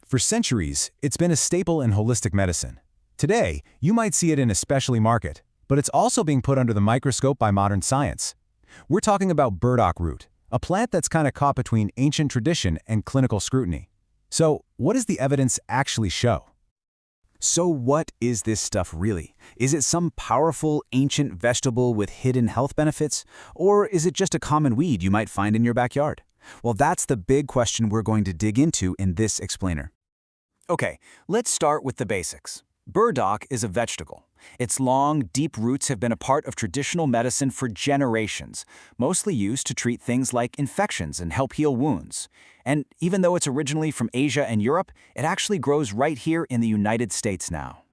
For centuries, it's been a staple in holistic medicine. Today, you might see it in a specialty market, but it's also being put under the microscope by modern science. We're talking about burdock root, a plant that's kind of caught between ancient tradition and clinical scrutiny. So, what does the evidence actually show? So what is this stuff really? Is it some powerful, ancient vegetable with hidden health benefits? Or is it just a common weed you might find in your backyard? Well, that's the big question we're going to dig into in this explainer. Okay, let's start with the basics. Burdock is a vegetable. Its long, deep roots have been a part of traditional medicine for generations, mostly used to treat things like infections and help heal wounds. And even though it's originally from Asia and Europe, it actually grows right here in the United States now.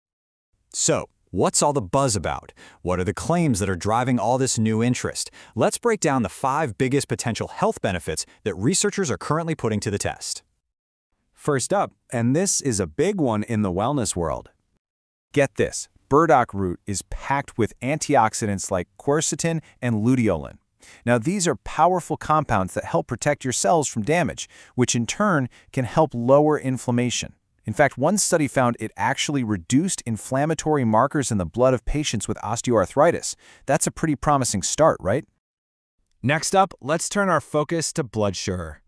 So, what's all the buzz about? What are the claims that are driving all this new interest? Let's break down the 5 biggest potential health benefits that researchers are currently putting to the test. First up, and this is a big one in the wellness world. Get this, burdock root is packed with antioxidants like quercetin and luteolin. Now, these are powerful compounds that help protect your cells from damage, which in turn can help lower inflammation. In fact, one study found it actually reduced inflammatory markers in the blood of patients with osteoarthritis. That's a pretty promising start, right? Next up, let's turn our focus to blood sugar.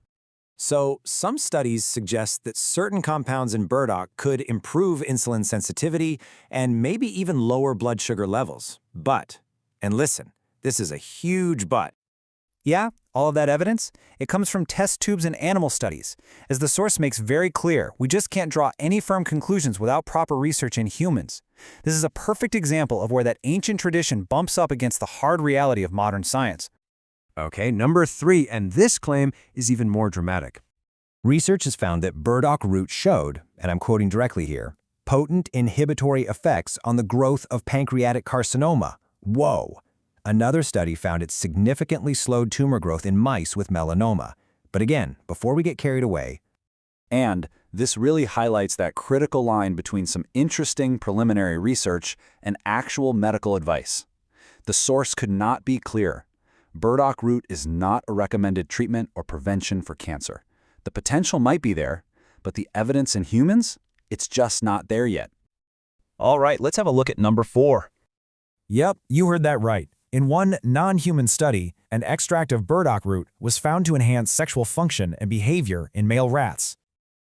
So, some studies suggest that certain compounds in burdock could improve insulin sensitivity and maybe even lower blood sugar levels. But, and listen, this is a huge but. Yeah, all of that evidence? It comes from test tubes and animal studies. As the source makes very clear, we just can't draw any firm conclusions without proper research in humans. This is a perfect example of where that ancient tradition bumps up against the hard reality of modern science. Okay, number 3, and this claim is even more dramatic. Research has found that burdock root showed, and I'm quoting directly here, potent inhibitory effects on the growth of pancreatic carcinoma. Whoa! Another study found it significantly slowed tumor growth in mice with melanoma. But again, before we get carried away, And this really highlights that critical line between some interesting preliminary research and actual medical advice. The source could not be clearer. Burdock root is not a recommended treatment or prevention for cancer. The potential might be there, but the evidence in humans, it's just not there yet. All right, let's have a look at number 4. Yep, you heard that right. In one non-human study, an extract of burdock root was found to enhance sexual function and behavior in male rats.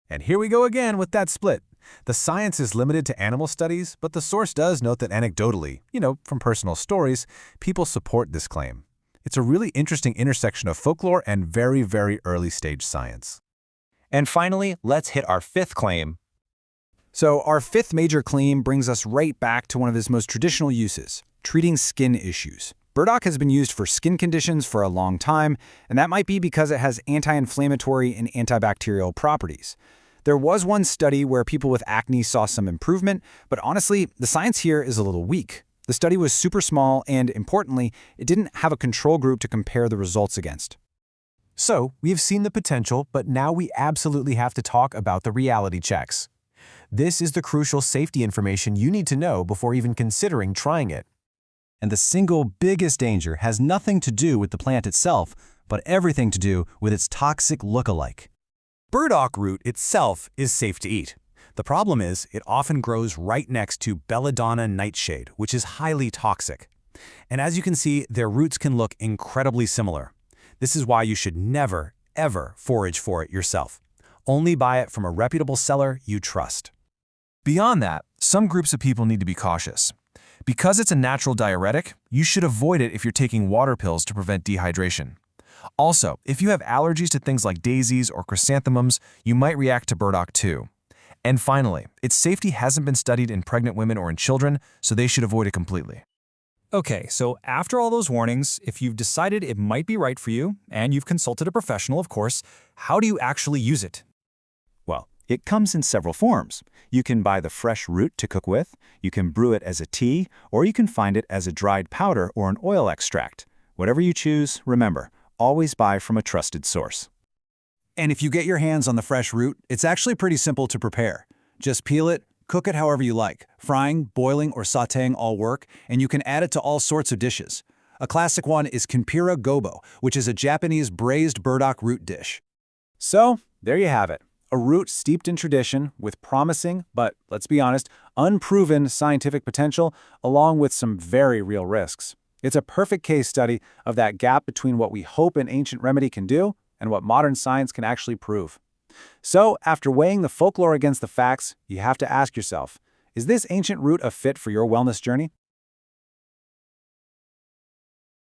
And here we go again with that split. The science is limited to animal studies, but the source does note that anecdotally, from personal stories, people support this claim. It's a really interesting intersection of folklore and very, very early stage science. And finally, let's hit our 5th claim. So our 5th major claim brings us right back to one of its most traditional uses, treating skin issues. Burdock has been used for skin conditions for a long time, and that might be because it has anti-inflammatory and antibacterial properties. There was one study where people with acne saw some improvement, but honestly, the science here is a little weak. The study was super small, and importantly, it didn't have a control group to compare the results against. So, we've seen the potential, but now we absolutely have to talk about the reality checks. This is the crucial safety information you need to know before even considering trying it. and the single biggest danger has nothing to do with the plant itself, but everything to do with its toxic look-alike. Burdock root itself is safe to eat. The problem is, it often grows right next to belladonna nightshade, which is highly toxic. And as you can see, their roots can look incredibly similar. This is why you should never, ever forage for it yourself. Only buy it from a reputable seller you trust. Beyond that, some groups of people need to be cautious. Because it's a natural diuretic, you should avoid it if you're taking water pills to prevent dehydration. Also, if you have allergies to things like daisies or chrysanthemums, you might react to burdock too. And finally, its safety hasn't been studied in pregnant women or in children, so they should avoid it completely. Okay, so after all those warnings, if you've decided it might be right for you, and you've consulted a professional, of course, how do you actually use it? Well, it comes in several forms. You can buy the fresh root to cook with, you can brew it as a tea, or you can find it as a dried powder or an oil extract. Whatever you choose, remember, always buy from a trusted source. And if you get your hands on the fresh root, it's actually pretty simple to prepare. Just peel it, cook it however you like. Frying, boiling, or sautéing all work, and you can add it to all sorts of dishes. A classic one is Kimpira gobo, which is a Japanese braised burdock root dish. So, there you have it. a root steeped in tradition with promising, but let's be honest, unproven scientific potential, along with some very real risks. It's a perfect case study of that gap between what we hope an ancient remedy can do and what modern science can actually prove. So, after weighing the folklore against the facts, you have to ask yourself, is this ancient root a fit for your wellness journey?